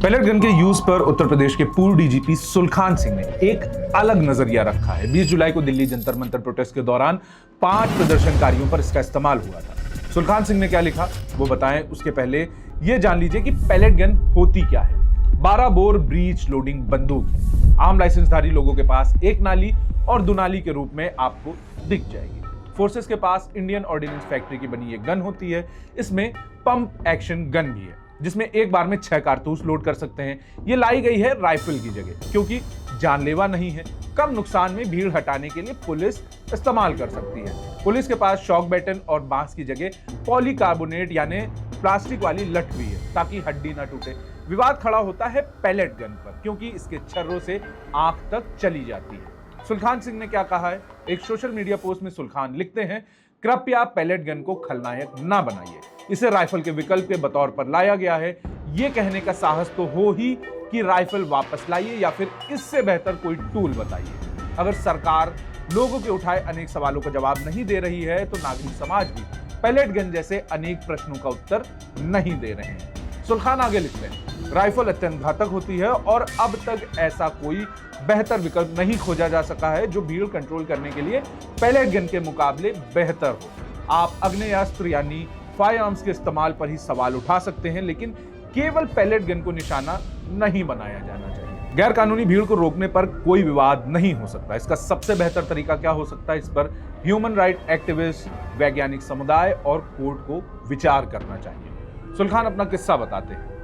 Pellet gun के use पर उत्तर प्रदेश के पूर्व डीजीपी सुलखान सिंह ने एक अलग नजरिया रखा है। 20 जुलाई को दिल्ली जंतर मंतर प्रोटेस्ट के दौरान 5 प्रदर्शनकारियों पर इसका इस्तेमाल हुआ था। सुलखान सिंह ने क्या लिखा वो बताएं, उसके पहले यह जान लीजिए कि पैलेट गन होती क्या है। 12 बोर ब्रीच लोडिंग बंदूक है। आम लाइसेंसधारी लोगों के पास एक नाली और दुनाली के रूप में आपको दिख जाएगी। फोर्सेस के पास इंडियन ऑर्डिनेंस फैक्ट्री की बनी एक गन होती है। इसमें पंप एक्शन गन भी है जिसमें एक बार में 6 कारतूस लोड कर सकते हैं। ये लाई गई है राइफल की जगह क्योंकि जानलेवा नहीं है। कम नुकसान में भीड़ हटाने के लिए पुलिस इस्तेमाल कर सकती है। पुलिस के पास शॉक बैटन और बांस की जगह पॉलीकार्बोनेट यानी प्लास्टिक वाली लठ भी है ताकि हड्डी ना टूटे। विवाद खड़ा होता है पैलेट गन पर क्योंकि इसके छर्रों से आंख तक चली जाती है। सुलखान सिंह ने क्या कहा है? एक सोशल मीडिया पोस्ट में सुलखान लिखते हैं, कृपया पैलेट गन को खलनायक ना बनाइए। इसे राइफल के विकल्प के बतौर पर लाया गया है। ये कहने का साहस तो हो ही कि राइफल वापस लाइए या फिर इससे बेहतर कोई टूल बताइए। अगर सरकार लोगों के उठाए अनेक सवालों का जवाब नहीं दे रही है तो नागरिक समाज भी पैलेट गन जैसे अनेक प्रश्नों का उत्तर नहीं दे रहे हैं। सुलखान आगे लिखते हैं, राइफल अत्यंत घातक होती है और अब तक ऐसा कोई बेहतर विकल्प नहीं खोजा जा सका है जो भीड़ कंट्रोल करने के लिए पैलेट गन के मुकाबले बेहतर हो। आप आग्नेयास्त्र यानी फायर आर्म्स के इस्तेमाल पर ही सवाल उठा सकते हैं, लेकिन केवल पैलेट गन को निशाना नहीं बनाया जाना चाहिए। गैर कानूनी भीड़ को रोकने पर कोई विवाद नहीं हो सकता। इसका सबसे बेहतर तरीका क्या हो सकता है? इस पर ह्यूमन राइट एक्टिविस्ट, वैज्ञानिक समुदाय और कोर्ट को विचार करना चाहिए। सुलखान अपना किस्सा बताते हैं।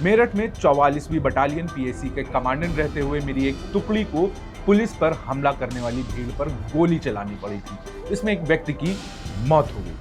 मेरठ में 44वीं बटालियन पीएसी के कमांडेंट रहते हुए मेरी एक टुकड़ी को पुलिस पर हमला करने वाली भीड़ पर गोली चलानी पड़ी थी। इसमें एक व्यक्ति की मौत हो गई।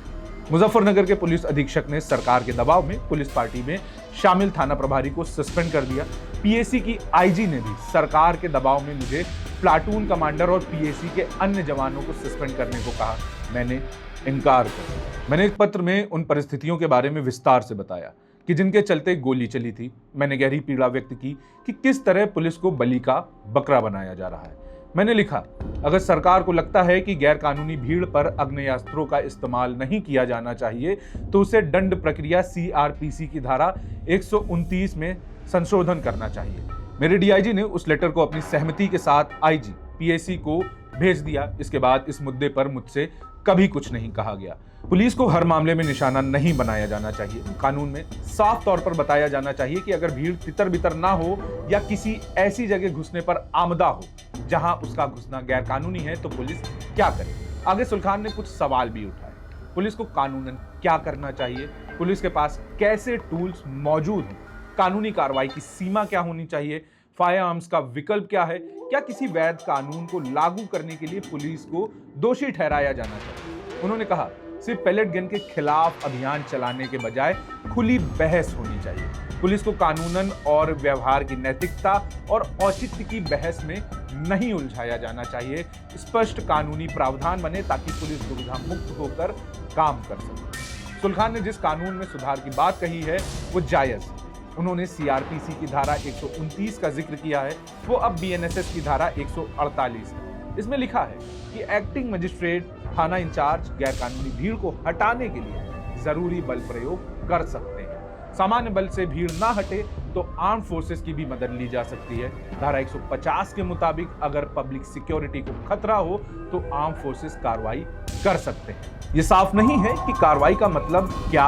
मुजफ्फरनगर के पुलिस अधीक्षक ने सरकार के दबाव में पुलिस पार्टी में शामिल थाना प्रभारी को सस्पेंड कर दिया। पीएसी की आईजी ने भी सरकार के दबाव में मुझे प्लाटून कमांडर और पीएसी के अन्य जवानों को सस्पेंड करने को कहा। मैंने इनकार कर दिया। मैंने एक पत्र में उन परिस्थितियों के बारे में विस्तार से बताया कि जिनके चलते गोली चली थी। मैंने गहरी पीड़ा व्यक्त की कि किस तरह पुलिस को बलि का बकरा बनाया जा रहा है। मैंने लिखा, अगर सरकार को लगता है कि गैर कानूनी भीड़ पर आग्नेयास्त्रों का इस्तेमाल नहीं किया जाना चाहिए तो उसे दंड प्रक्रिया सीआरपीसी की धारा 129 में संशोधन करना चाहिए। मेरे डीआईजी ने उस लेटर को अपनी सहमति के साथ आईजी पीएसी को भेज दिया। इसके बाद इस मुद्दे पर मुझसे कभी कुछ नहीं कहा गया। पुलिस को हर मामले में निशाना नहीं बनाया जाना चाहिए। कानून में साफ तौर पर बताया जाना चाहिए कि अगर भीड़ तितर बितर ना हो या किसी ऐसी जगह घुसने पर आमदा हो जहां उसका घुसना गैर कानूनी है तो पुलिस क्या करे। आगे सुलखान ने कुछ सवाल भी उठाए। पुलिस को कानूनन क्या करना चाहिए? पुलिस के पास कैसे टूल्स मौजूद हैं? कानूनी कार्रवाई की सीमा क्या होनी चाहिए? फायर आर्म्स का विकल्प क्या है? क्या किसी वैध कानून को लागू करने के लिए पुलिस को दोषी ठहराया जाना चाहिए? उन्होंने कहा, सिर्फ पैलेट गन के खिलाफ अभियान चलाने के बजाय खुली बहस होनी चाहिए। पुलिस को कानूनन और व्यवहार की नैतिकता और औचित्य की बहस में नहीं उलझाया जाना चाहिए। स्पष्ट कानूनी प्रावधान बने ताकि पुलिस दुविधा मुक्त होकर काम कर सके। सुलखान ने जिस कानून में सुधार की बात कही है वो जायज है। उन्होंने सीआरपीसी की धारा 129 का जिक्र किया है, वो अब बीएनएसएस की धारा 148 है। इसमें लिखा है कि एक्टिंग मजिस्ट्रेट थाना इंचार्ज गैर कानूनी भीड़ को हटाने के लिए जरूरी बल प्रयोग कर सकते हैं। सामान्य बल से भीड़ ना हटे तो आर्म फोर्सेस की भी मदद ली जा सकती है। धारा 150 के मुताबिक अगर पब्लिक सिक्योरिटी को खतरा हो तो आर्म फोर्सेस कार्रवाई कर सकते हैं। ये साफ नहीं है कि कार्रवाई का मतलब क्या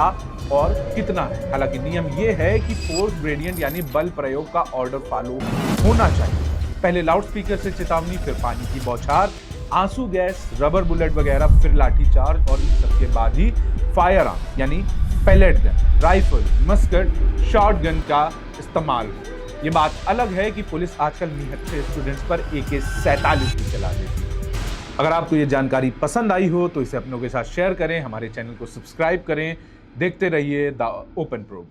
और कितना है। हालांकि नियम ये है कि फोर्स ग्रेडियंट यानी बल प्रयोग का ऑर्डर फॉलो होना चाहिए। पहले लाउडस्पीकर से चेतावनी, फिर पानी की बौछार, आंसू गैस, रबर बुलेट वगैरह, फिर लाठीचार्ज और इन सबके बाद ही फायर आर्म यानी pellet gun, rifle, Muscat, short gun का इस्तेमाल हो। ये बात अलग है कि पुलिस आजकल निहत्थे स्टूडेंट्स पर AK-47 भी चला देती है। अगर आपको ये जानकारी पसंद आई हो तो इसे अपनों के साथ शेयर करें, हमारे चैनल को सब्सक्राइब करें। देखते रहिए द ओपन प्रोब।